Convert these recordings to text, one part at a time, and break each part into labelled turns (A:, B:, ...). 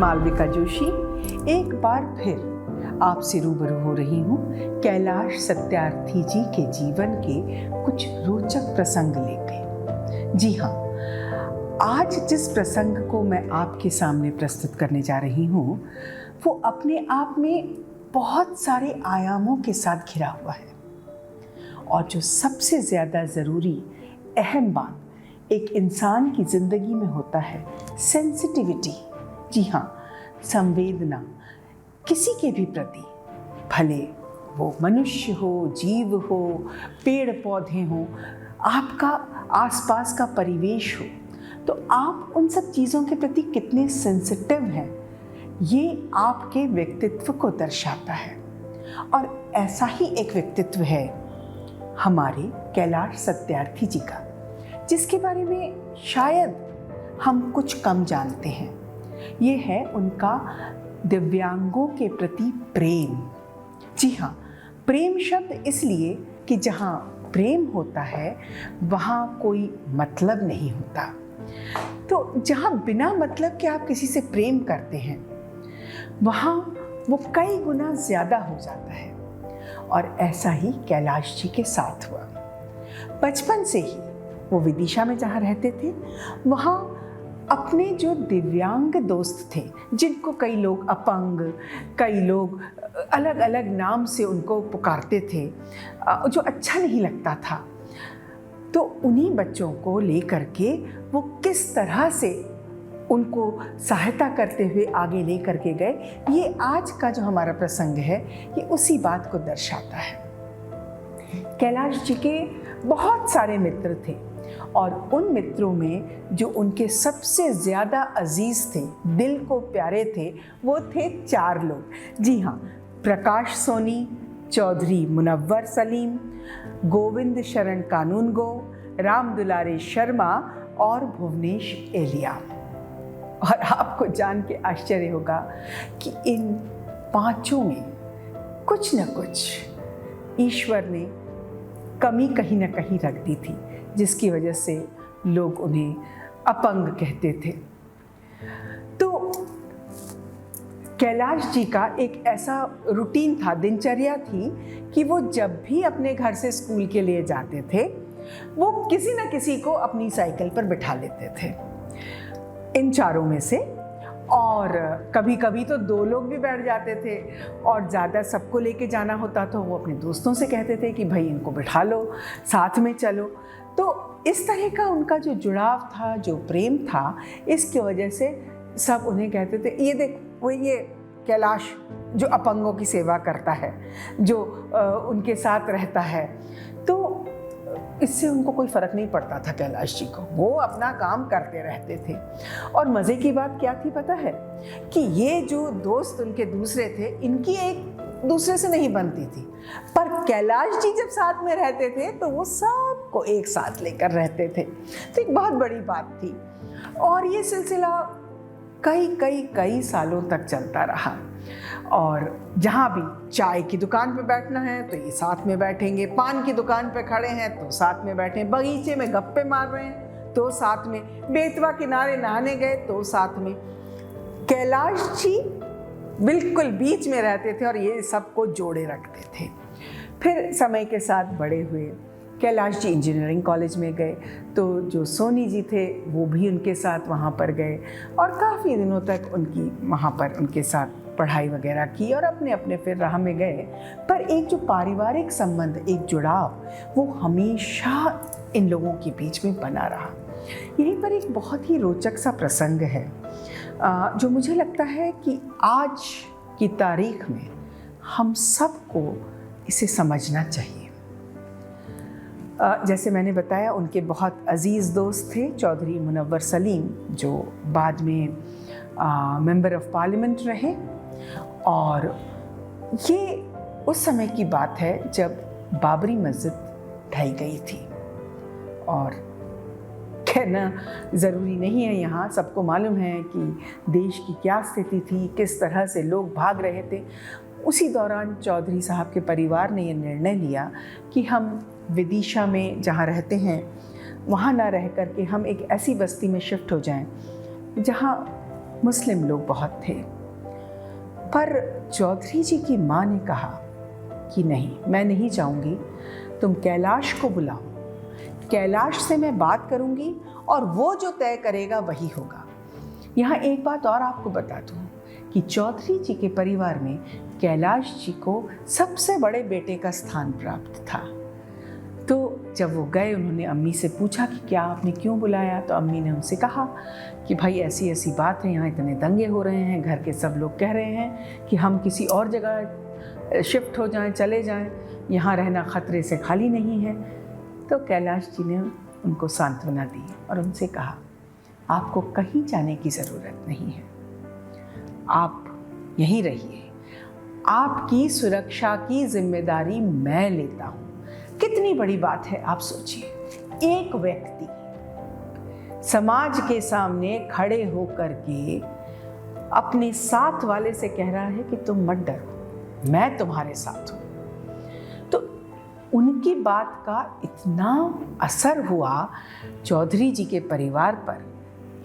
A: मालविका जोशी एक बार फिर आपसे रूबरू हो रही हूँ कैलाश सत्यार्थी जी के जीवन के कुछ रोचक प्रसंग लेकर। जी हाँ, आज जिस प्रसंग को मैं आपके सामने प्रस्तुत करने जा रही हूँ वो अपने आप में बहुत सारे आयामों के साथ घिरा हुआ है, और जो सबसे ज़्यादा ज़रूरी अहम बात एक इंसान की ज़िंदगी में होता है, सेंसिटिविटी। जी हाँ, संवेदना किसी के भी प्रति, भले वो मनुष्य हो, जीव हो, पेड़ पौधे हों, आपका आसपास का परिवेश हो, तो आप उन सब चीज़ों के प्रति कितने सेंसिटिव हैं, ये आपके व्यक्तित्व को दर्शाता है। और ऐसा ही एक व्यक्तित्व है हमारे कैलाश सत्यार्थी जी का, जिसके बारे में शायद हम कुछ कम जानते हैं। ये है उनका दिव्यांगों के प्रति प्रेम। जी हाँ, प्रेम शब्द इसलिए कि जहाँ प्रेम होता है वहाँ कोई मतलब नहीं होता। तो जहाँ बिना मतलब के आप किसी से प्रेम करते हैं वहाँ वो कई गुना ज़्यादा हो जाता है। और ऐसा ही कैलाश जी के साथ हुआ। बचपन से ही वो विदिशा में जहाँ रहते थे वहाँ अपने जो दिव्यांग दोस्त थे, जिनको कई लोग अपंग, कई लोग अलग अलग नाम से उनको पुकारते थे, जो अच्छा नहीं लगता था, तो उन्हीं बच्चों को लेकर के वो किस तरह से उनको सहायता करते हुए आगे ले करके गए, ये आज का जो हमारा प्रसंग है ये उसी बात को दर्शाता है। कैलाश जी के बहुत सारे मित्र थे, और उन मित्रों में जो उनके सबसे ज़्यादा अजीज़ थे, दिल को प्यारे थे, वो थे 4 लोग। जी हाँ, प्रकाश सोनी, चौधरी मुनव्वर सलीम, गोविंद शरण कानूनगो, राम दुलारे शर्मा और भुवनेश एलिया। और आपको जान के आश्चर्य होगा कि इन 5 में कुछ न कुछ ईश्वर ने कमी कहीं ना कहीं रख दी थी, जिसकी वजह से लोग उन्हें अपंग कहते थे। तो कैलाश जी का एक ऐसा रूटीन था, दिनचर्या थी कि वो जब भी अपने घर से स्कूल के लिए जाते थे वो किसी न किसी को अपनी साइकिल पर बिठा लेते थे, इन 4 में से। और कभी कभी तो 2 लोग भी बैठ जाते थे, और ज़्यादा सबको लेके जाना होता तो वो अपने दोस्तों से कहते थे कि भाई इनको बिठा लो, साथ में चलो। तो इस तरह का उनका जो जुड़ाव था, जो प्रेम था, इसकी वजह से सब उन्हें कहते थे, ये देख वो ये कैलाश जो अपंगों की सेवा करता है, जो उनके साथ रहता है। तो इससे उनको कोई फ़र्क नहीं पड़ता था कैलाश जी को, वो अपना काम करते रहते थे। और मज़े की बात क्या थी पता है, कि ये जो दोस्त उनके दूसरे थे, इनकी एक दूसरे से नहीं बनती थी, पर कैलाश जी जब साथ में रहते थे तो वो सबको एक साथ लेकर रहते थे। तो एक बहुत बड़ी बात थी, और ये सिलसिला कई सालों तक चलता रहा। और जहाँ भी चाय की दुकान पे बैठना है तो ये साथ में बैठेंगे, पान की दुकान पे खड़े हैं तो साथ में बैठे, बगीचे में गप्पे मार रहे हैं तो साथ में, बेतवा किनारे नहाने गए तो साथ में। कैलाश जी बिल्कुल बीच में रहते थे और ये सबको जोड़े रखते थे। फिर समय के साथ बड़े हुए, कैलाश जी इंजीनियरिंग कॉलेज में गए, तो जो सोनी जी थे वो भी उनके साथ वहाँ पर गए, और काफ़ी दिनों तक उनकी वहाँ पर उनके साथ पढ़ाई वगैरह की, और अपने अपने फिर राह में गए। पर एक जो पारिवारिक संबंध, एक जुड़ाव, वो हमेशा इन लोगों के बीच में बना रहा। यहीं पर एक बहुत ही रोचक सा प्रसंग है जो मुझे लगता है कि आज की तारीख में हम सबको इसे समझना चाहिए। जैसे मैंने बताया, उनके बहुत अजीज़ दोस्त थे चौधरी मुनव्वर सलीम, जो बाद में मेंबर ऑफ पार्लियामेंट रहे। और ये उस समय की बात है जब बाबरी मस्जिद ढह गई थी, और कहना ज़रूरी नहीं है, यहाँ सबको मालूम है कि देश की क्या स्थिति थी, किस तरह से लोग भाग रहे थे। उसी दौरान चौधरी साहब के परिवार ने ये निर्णय लिया कि हम विदिशा में जहाँ रहते हैं वहाँ ना रह कर के हम एक ऐसी बस्ती में शिफ्ट हो जाएं जहाँ मुस्लिम लोग बहुत थे। पर चौधरी जी की माँ ने कहा कि नहीं, मैं नहीं जाऊंगी, तुम कैलाश को बुलाओ, कैलाश से मैं बात करूंगी और वो जो तय करेगा वही होगा। यहाँ एक बात और आपको बता दूं कि चौधरी जी के परिवार में कैलाश जी को सबसे बड़े बेटे का स्थान प्राप्त था। तो जब वो गए, उन्होंने अम्मी से पूछा कि क्या आपने क्यों बुलाया, तो अम्मी ने उनसे कहा कि भाई ऐसी ऐसी बात है, यहाँ इतने दंगे हो रहे हैं, घर के सब लोग कह रहे हैं कि हम किसी और जगह शिफ्ट हो जाएं, चले जाएं, यहाँ रहना खतरे से खाली नहीं है। तो कैलाश जी ने उनको सांत्वना दी और उनसे कहा, आपको कहीं जाने की ज़रूरत नहीं है, आप यहीं रहिए, आपकी सुरक्षा की जिम्मेदारी मैं लेता हूँ। कितनी बड़ी बात है आप सोचिए, एक व्यक्ति समाज के सामने खड़े होकर के अपने साथ वाले से कह रहा है कि तुम मत डरो, मैं तुम्हारे साथ हूं। तो उनकी बात का इतना असर हुआ चौधरी जी के परिवार पर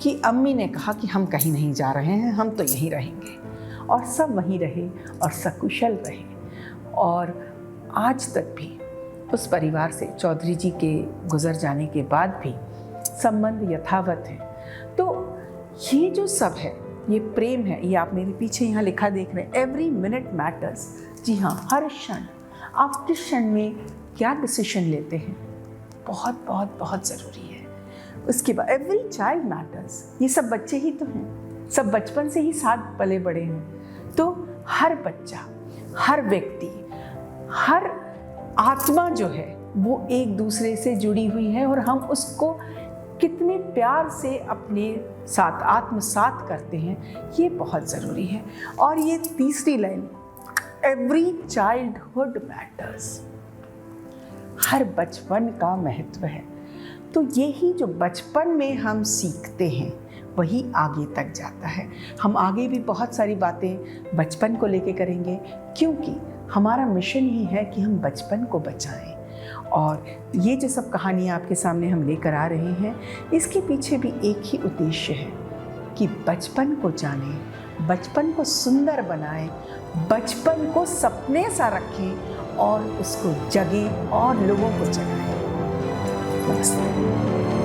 A: कि अम्मी ने कहा कि हम कहीं नहीं जा रहे हैं, हम तो यहीं रहेंगे। और सब वहीं रहे और सकुशल रहे। और आज तक भी उस परिवार से चौधरी जी के गुजर जाने के बाद भी संबंध यथावत है। तो ये जो सब है, ये प्रेम है, ये आप मेरे पीछे यहाँ लिखा देख रहे हैं, एवरी मिनट मैटर्स। जी हाँ, हर क्षण, आप किस क्षण में क्या डिसीजन लेते हैं, बहुत बहुत बहुत ज़रूरी है। उसके बाद एवरी चाइल्ड मैटर्स, ये सब बच्चे ही तो हैं, सब बचपन से ही साथ पले बड़े हैं। तो हर बच्चा, हर व्यक्ति, हर आत्मा जो है वो एक दूसरे से जुड़ी हुई है और हम उसको कितने प्यार से अपने साथ आत्मसात करते हैं, ये बहुत ज़रूरी है। और ये तीसरी लाइन, एवरी चाइल्डहुड मैटर्स, हर बचपन का महत्व है। तो यही जो बचपन में हम सीखते हैं वही आगे तक जाता है। हम आगे भी बहुत सारी बातें बचपन को लेके करेंगे, क्योंकि हमारा मिशन ही है कि हम बचपन को बचाएं। और ये जो सब कहानियाँ आपके सामने हम लेकर आ रहे हैं, इसके पीछे भी एक ही उद्देश्य है कि बचपन को जानें, बचपन को सुंदर बनाएं, बचपन को सपने सा रखें और उसको जगें और लोगों को जगाएं। नमस्ते।